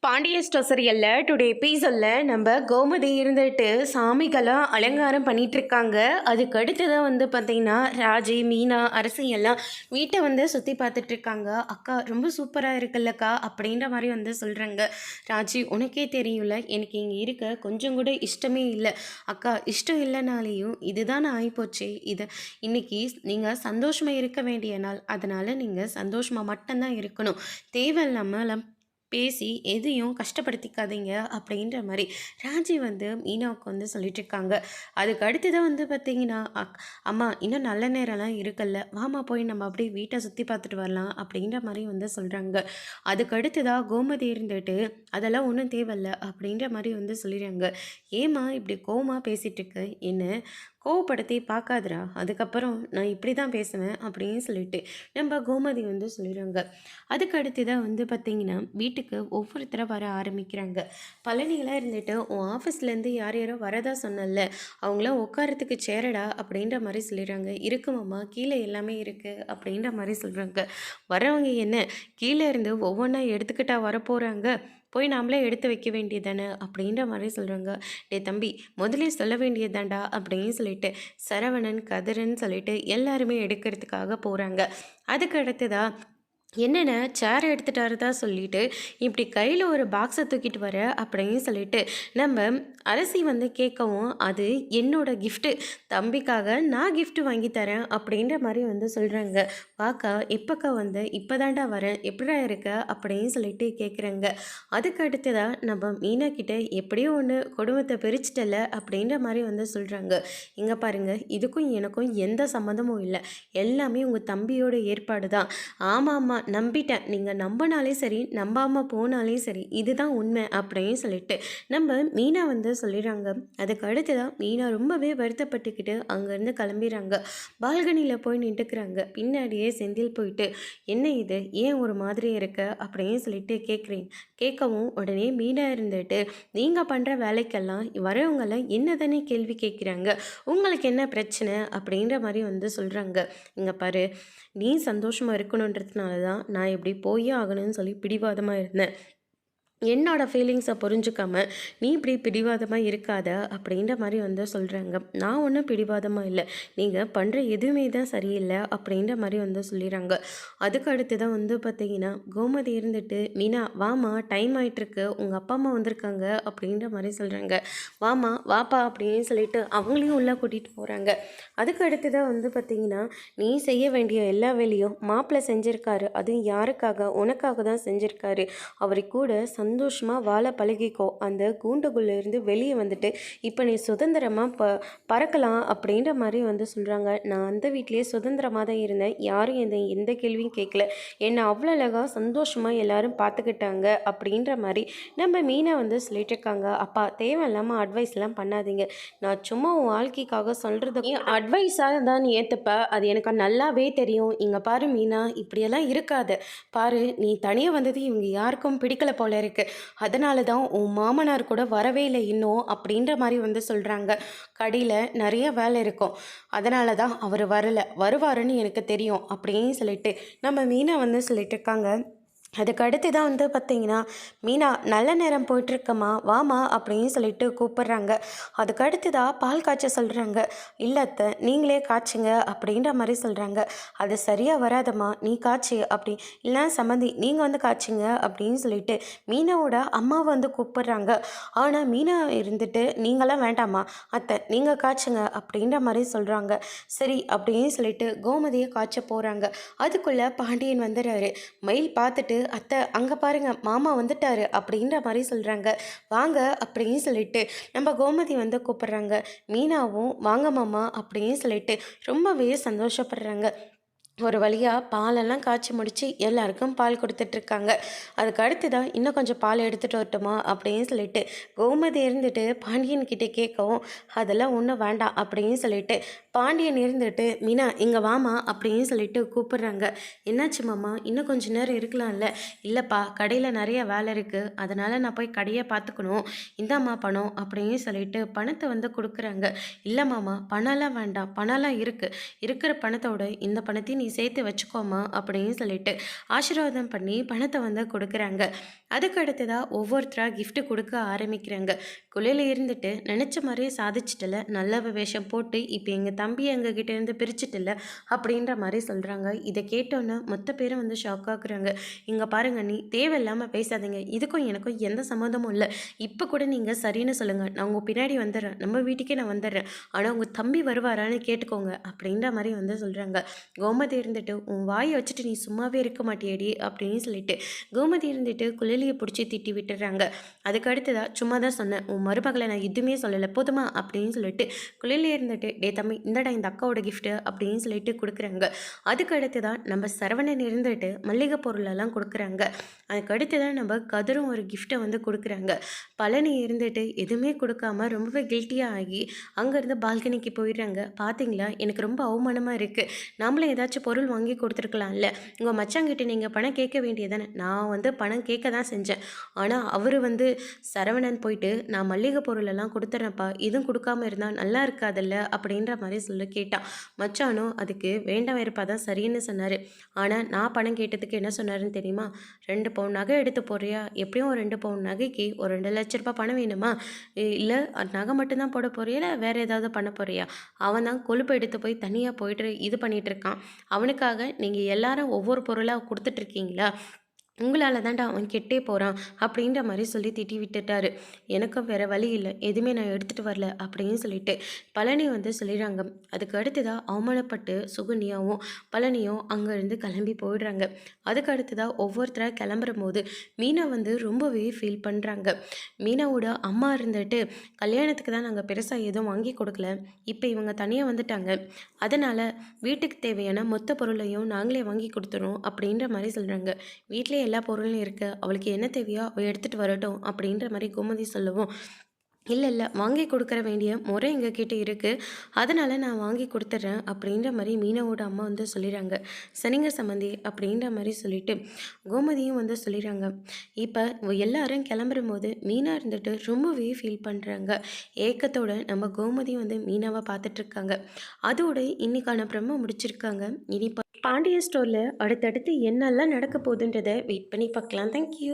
Pandya ஸ்டோசரியல்ல today எபிசோட்ல நம்ம கோமதி இருந்துட்டு சாமிக்கெல்லாம் அலங்காரம் பண்ணிட்டு இருக்காங்க. அதுக்கு அடுத்ததான் பார்த்தீங்கன்னா ராஜி மீனா அரசி எல்லாம் வீட்டை சுற்றி பார்த்துட்டு இருக்காங்க. அக்கா ரொம்ப சூப்பராக இருக்குல்லக்கா அப்படின்ற மாதிரி சொல்கிறாங்க. ராஜி உனக்கே தெரியும்ல எனக்கு இங்கே இருக்க கொஞ்சம் கூட இஷ்டமே இல்லை அக்கா. இஷ்டம் இல்லைனாலேயும் இதுதான் ஆகிப்போச்சு. இதை இன்னைக்கு நீங்கள் சந்தோஷமாக இருக்க வேண்டிய நாள், அதனால் நீங்கள் சந்தோஷமாக மட்டும்தான் இருக்கணும். தேவையில்லாமல் பேசி எதையும் கஷ்டப்படுத்திக்காதீங்க அப்படின்ற மாதிரி ராஜி மீனாவுக்கு சொல்லிட்டு இருக்காங்க. அதுக்கு அடுத்து தான் பார்த்தீங்கன்னா அம்மா இன்னும் நல்ல நேரம்லாம் இருக்குல்ல, வாமா போய் நம்ம அப்படியே வீட்டை சுற்றி பார்த்துட்டு வரலாம் அப்படின்ற மாதிரி சொல்கிறாங்க. அதுக்கு அடுத்துதான் கோமதி இருந்துட்டு அதெல்லாம் ஒன்றும் தேவையில்ல அப்படின்ற மாதிரி சொல்லிடுறாங்க. ஏம்மா இப்படி கோவமாக பேசிகிட்டு இருக்கு, என்ன கோவப்படுத்தி பார்க்காதரா, அதுக்கப்புறம் நான் இப்படி தான் பேசுவேன் அப்படின்னு சொல்லிட்டு நம்ம கோமதி சொல்லிடுறாங்க. அதுக்கு அடுத்து தான் பார்த்திங்கன்னா வீட்டுக்கு ஒவ்வொருத்தரை வர ஆரம்பிக்கிறாங்க. பழனியெல்லாம் இருந்துட்டு உன் ஆஃபீஸ்லேருந்து யார் யாரோ வரதா சொன்னல, அவங்களாம் உட்காரத்துக்கு சேரடா அப்படின்ற மாதிரி சொல்லிடுறாங்க. இருக்குமாம்மா, கீழே எல்லாமே இருக்குது அப்படின்ற மாதிரி சொல்கிறாங்க. வரவங்க என்ன கீழே இருந்து ஒவ்வொன்றா எடுத்துக்கிட்டா வரப்போகிறாங்க, போய் நாமளே எடுத்து வைக்க வேண்டியதானே அப்படின்ற மாதிரி சொல்கிறாங்க. டே தம்பி, முதலே சொல்ல வேண்டியதாண்டா அப்படின்னு சொல்லிட்டு சரவணன் கதிரன் சொல்லிட்டு எல்லாருமே எடுக்கிறதுக்காக போகிறாங்க. அதுக்கு அடுத்ததா என்னென்ன சேர் எடுத்துகிட்டு தான் சொல்லிட்டு இப்படி கையில் ஒரு பாக்ஸை தூக்கிட்டு வர அப்படின்னு சொல்லிட்டு நம்ம அரசி கேட்கவும், அது என்னோட கிஃப்ட்டு, தம்பிக்காக நான் கிஃப்ட் வாங்கி தரேன் அப்படின்ற மாதிரி சொல்கிறாங்க. வாக்கா எப்போக்கா இப்போ தாண்டா வரேன், எப்படா இருக்க அப்படின்னு சொல்லிட்டு கேட்குறாங்க. அதுக்கு அடுத்ததான் நம்ம மீனா கிட்ட எப்படியோ ஒன்று குடும்பத்தை பிரிச்சிட்டல அப்படின்ற மாதிரி சொல்கிறாங்க. இங்கே பாருங்கள், இதுக்கும் எனக்கும் எந்த சம்மந்தமும் இல்லை, எல்லாமே உங்கள் தம்பியோட ஏற்பாடு தான். ஆமாம் நம்பிட்டேன், நீங்கள் நம்பினாலே சரி நம்பாமல் போனாலே சரி, இதுதான் உண்மை அப்படின்னு சொல்லிட்டு நம்ம மீனா சொல்லிடுறாங்க. அதுக்கு அடுத்துதான் மீனா ரொம்பவே வருத்தப்பட்டுக்கிட்டு அங்கேருந்து கிளம்பிடுறாங்க. பால்கனியில் போய் நின்றுக்கிறாங்க. பின்னாடியே செந்தில் போயிட்டு என்ன இது, ஏன் ஒரு மாதிரி இருக்க அப்படின்னு சொல்லிட்டு கேட்கவும் உடனே மீனா இருந்துட்டு நீங்கள் பண்ணுற வேலைக்கெல்லாம் வரவங்கெல்லாம் என்ன தானே கேள்வி கேட்குறாங்க, உங்களுக்கு என்ன பிரச்சனை அப்படின்ற மாதிரி சொல்கிறாங்க. இங்கே பாரு, நீ சந்தோஷமாக இருக்கணுன்றதுனால தான் நான் இப்படி போயே ஆகணும்னு சொல்லி பிடிவாதமாக இருந்தேன். என்னோடய ஃபீலிங்ஸை புரிஞ்சுக்காம நீ இப்படி பிடிவாதமாக இருக்காத அப்படின்ற மாதிரி சொல்கிறாங்க. நான் ஒன்றும் பிடிவாதமாக இல்லை, நீங்கள் பண்ணுற எதுவுமே தான் சரியில்லை அப்படின்ற மாதிரி சொல்லிடுறாங்க. அதுக்கு அடுத்து தான் பார்த்தீங்கன்னா கோமதி இருந்துட்டு மீனா வாமா, டைம் ஆகிட்டுருக்கு, உங்கள் அப்பா அம்மா வந்திருக்காங்க அப்படின்ற மாதிரி சொல்கிறாங்க. வாமா வாப்பா அப்படின்னு சொல்லிட்டு அவங்களையும் உள்ளே கூட்டிகிட்டு போகிறாங்க. அதுக்கு அடுத்து தான் பார்த்தீங்கன்னா நீ செய்ய வேண்டிய எல்லா வேலையும் மாப்பிள்ளை செஞ்சுருக்காரு, அதுவும் யாருக்காக, உனக்காக தான் செஞ்சுருக்காரு. அவரை கூட சந்தோஷமாக வாழ பழகிக்கோ, அந்த கூண்டுக்குள்ளேருந்து வெளியே வந்துட்டு இப்போ நீ சுதந்திரமாக பறக்கலாம் அப்படின்ற மாதிரி சொல்கிறாங்க. நான் அந்த வீட்லேயே சுதந்திரமாக தான் இருந்தேன், யாரும் எந்த கேள்வியும் கேட்கல, என்னை அவ்வளோ அழகாக சந்தோஷமாக எல்லாரும் பார்த்துக்கிட்டாங்க அப்படின்ற மாதிரி நம்ம மீனை சொல்லிட்டு இருக்காங்க. அப்பா தேவையில்லாமல் அட்வைஸ்லாம் பண்ணாதீங்க, நான் சும்மா உன் வாழ்க்கைக்காக சொல்கிறது அட்வைஸாக தான் நீ ஏற்றுப்ப, அது எனக்கு நல்லாவே தெரியும். இங்கே பாரு மீனா, இப்படியெல்லாம் இருக்காது. பாரு, நீ தனியாக வந்தது இவங்க யாருக்கும் பிடிக்கல போல இருக்கு, அதனால தான் உன் மாமனார் கூட வரவே இல்லை இன்னும் அப்படின்ற மாதிரி சொல்கிறாங்க. கடையில் நிறைய வேலை இருக்கும், அதனால தான் அவர் வருவாருன்னு எனக்கு தெரியும் அப்படின்னு சொல்லிட்டு நம்ம மீனா சொல்லிட்டு இருக்காங்க. அதுக்கு அடுத்து தான் பார்த்திங்கன்னா மீனா நல்ல நேரம் போயிட்டுருக்கம்மா வாமா அப்படின்னு சொல்லிட்டு கூப்பிட்றாங்க. அதுக்கு அடுத்து தான் பால் காய்ச்ச சொல்கிறாங்க. இல்லத்தை நீங்களே காய்ச்சுங்க அப்படின்ற மாதிரி சொல்கிறாங்க. அது சரியாக வராதம்மா, நீ காய்ச்சி அப்படி இல்லை சம்மந்தி நீங்கள் காய்ச்சிங்க அப்படின்னு சொல்லிட்டு மீனாவோட அம்மாவை கூப்பிட்றாங்க. ஆனால் மீனா இருந்துட்டு நீங்களாம் வேண்டாம்மா அத்தை நீங்கள் காய்ச்சுங்க அப்படின்ற மாதிரி சொல்கிறாங்க. சரி அப்படின்னு சொல்லிட்டு கோமதியை காய்ச்ச போகிறாங்க. அதுக்குள்ளே பாண்டியன் வந்துடுறாரு. மயில் பார்த்துட்டு அத்தை அங்கே பாருங்க மாமா வந்துட்டாரு அப்படின்ற மாதிரி சொல்கிறாங்க. வாங்க அப்படின்னு சொல்லிட்டு நம்ம கோமதி கூப்பிட்றாங்க. மீனாவும் வாங்க மாமா அப்படின்னு சொல்லிட்டு ரொம்பவே சந்தோஷப்படுறாங்க. ஒரு வழியாக பாலெல்லாம் காய்ச்சி முடித்து எல்லாருக்கும் பால் கொடுத்துட்ருக்காங்க. அதுக்கு அடுத்து தான் இன்னும் கொஞ்சம் பால் எடுத்துகிட்டு வரட்டுமா அப்படின்னு சொல்லிட்டு கோமதி இருந்துட்டு பாண்டியன்கிட்ட கேட்கவும், அதெல்லாம் ஒன்றும் வேண்டாம் அப்படின்னு சொல்லிட்டு பாண்டியன் இருந்துட்டு மீனா இங்கே வாமா அப்படின்னு சொல்லிட்டு கூப்பிட்றாங்க. என்னாச்சு மாமா, இன்னும் கொஞ்சம் நேரம் இருக்கலாம்ல? இல்லைப்பா, கடையில் நிறைய வேலை இருக்குது, அதனால் நான் போய் கடையை பார்த்துக்கணும், இந்தாம்மா பணம் அப்படின்னு சொல்லிட்டு பணத்தை கொடுக்குறாங்க. இல்லை மாமா, பணம்லாம் வேண்டாம், பணம்லாம் இருக்குது, இருக்கிற பணத்தோட இந்த பணத்தையும் நீ சேர்த்து வச்சுக்கோமா அப்படின்னு சொல்லிட்டு ஆசீர்வாதம் பண்ணி பணத்தை வந்து கொடுக்குறாங்க. அதுக்கு அடுத்ததாக ஒவ்வொருத்தராக gift கொடுக்க ஆரம்பிக்கிறாங்க. குழியில் இருந்துட்டு நினச்ச மாதிரியே சாதிச்சிட்டல, நல்ல வேஷம் போட்டு இப்போ எங்கள் தம்பி எங்ககிட்ட இருந்து பிரிச்சிட்டல அப்படின்ற மாதிரி சொல்கிறாங்க. இதை கேட்டோன்னே மொத்த பேரும் வந்து ஷாக் ஆகுறாங்க. இங்கே பாருங்க, நீ தேவையில்லாமல் பேசாதீங்க, இதுக்கும் எனக்கும் எந்த சம்மந்தமும் இல்லை. இப்போ கூட நீங்கள் சரின்னு சொல்லுங்கள், நான் உங்கள் பின்னாடி வந்துடுறேன், நம்ம வீட்டுக்கே நான் வந்துடுறேன், ஆனால் உங்கள் தம்பி வருவாரான்னு கேட்டுக்கோங்க அப்படின்ற மாதிரி வந்து சொல்கிறாங்க. கோமதி இருந்துட்டு உன் வாயை வச்சுட்டு நீ சும்மாவே இருக்க மாட்டியடி அப்படின்னு சொல்லிட்டு கோமதி இருந்துட்டு குழலியை பிடிச்சி திட்டி விட்டுறாங்க. அதுக்கு அடுத்ததாக சும்மா தான் சொன்னேன், உன் மருமகளை நான் எதுவுமே சொல்லலை போதுமா அப்படின்னு சொல்லிட்டு குழலியை இருந்துட்டு டே தம்பி இந்தடா இந்த அக்காவோட கிஃப்ட்டு அப்படின்னு சொல்லிட்டு கொடுக்குறாங்க. அதுக்கு அடுத்ததான் நம்ம சரவணன் இருந்துட்டு மல்லிகை பொருளெல்லாம் கொடுக்குறாங்க. அதுக்கு அடுத்ததான் நம்ம கதிரும் ஒரு கிஃப்ட்டை வந்து கொடுக்குறாங்க. பழனி இருந்துட்டு எதுவுமே கொடுக்காம ரொம்பவே கில்ட்டியாக ஆகி அங்கேருந்து பால்கனிக்கு போயிடுறாங்க. பார்த்தீங்களா, எனக்கு ரொம்ப அவமானமாக இருக்குது, நாமளும் ஏதாச்சும் பொருள் வாங்கி கொடுத்துருக்கலாம்ல, உங்கள் மச்சாங்கிட்ட நீங்கள் பணம் கேட்க வேண்டியதானே, நான் வந்து பணம் கேட்க தான் செஞ்சேன், ஆனால் அவர் வந்து சரவணன் போயிட்டு நான் மல்லிகை பொருளெல்லாம் கொடுத்துட்றேன்ப்பா, இதுவும் கொடுக்காம இருந்தால் நல்லா இருக்காதுல்ல அப்படின்ற மாதிரி சொல்லி கேட்டான். மச்சானும் அதுக்கு வேண்டாம் இருப்பா தான் சரின்னு சொன்னார். ஆனால் நான் பணம் கேட்டதுக்கு என்ன சொன்னாருன்னு தெரியுமா, 2 பவுன் நகை எடுத்து போறியா, எப்படியும் ஒரு 2 பவுன் நகைக்கு ஒரு 2 லட்ச ரூபாய் பணம் வேணுமா, இல்லை நகை மட்டும்தான் போட போறியா இல்லை வேறு ஏதாவது பண்ண போறியா, அவன் தான் கொழுப்பு எடுத்து போய் தனியாக போயிட்டு இது பண்ணிகிட்டு இருக்கான், அவனுக்காக நீங்கள் எல்லாரும் ஒவ்வொரு பொருளாக கொடுத்துட்ருக்கீங்களா, உங்களால் தான்டா அவன் கெட்டே போகிறான் அப்படின்ற மாதிரி சொல்லி திட்டி விட்டுட்டாரு. எனக்கும் வேறு வழி இல்லை, எதுவுமே நான் எடுத்துகிட்டு வரல அப்படின்னு சொல்லிட்டு பழனி வந்து சொல்லிடுறாங்க. அதுக்கு அடுத்ததாக அவமானப்பட்டு சுகன்யாவும் பழனியும் அங்கேருந்து கிளம்பி போயிடுறாங்க. அதுக்கு அடுத்ததாக ஒவ்வொருத்தராக கிளம்புற போது மீனா வந்து ரொம்பவே ஃபீல் பண்ணுறாங்க. மீனாவோட அம்மா இருந்துட்டு கல்யாணத்துக்கு தான் நாங்கள் பெருசாக எதுவும் வாங்கி கொடுக்கல, இப்போ இவங்க தனியாக வந்துட்டாங்க, அதனால் வீட்டுக்கு தேவையான மொத்த பொருளையும் நாங்களே வாங்கி கொடுத்துறோம் அப்படின்ற மாதிரி சொல்கிறாங்க. வீட்டிலே எல்லா பொருளும் இருக்குது, அவளுக்கு என்ன தேவையோ அவள் எடுத்துகிட்டு வரட்டும் அப்படின்ற மாதிரி கோமதி சொல்லவும், இல்லை இல்லை வாங்கி கொடுக்குற வேண்டிய முறை எங்ககிட்ட இருக்குது, அதனால் நான் வாங்கி கொடுத்துட்றேன் அப்படின்ற மாதிரி மீனாவோட அம்மா வந்து சொல்லிடுறாங்க. சரிங்க சம்மந்தி அப்படின்ற மாதிரி சொல்லிட்டு கோமதியும் வந்து சொல்லிடுறாங்க. இப்போ எல்லாரும் கிளம்புற போது மீனா இருந்துட்டு ரொம்பவே ஃபீல் பண்ணுறாங்க. ஏக்கத்தோட நம்ம கோமதியும் வந்து மீனாவை பார்த்துட்ருக்காங்க. அதோட இன்னைக்கான பிரம்ம முடிச்சிருக்காங்க. இனி பாண்டியன் ஸ்டோரில் அடுத்தடுத்து என்னெல்லாம் நடக்க போகுதுன்றதை வெயிட் பண்ணி பார்க்கலாம். தேங்க்யூ.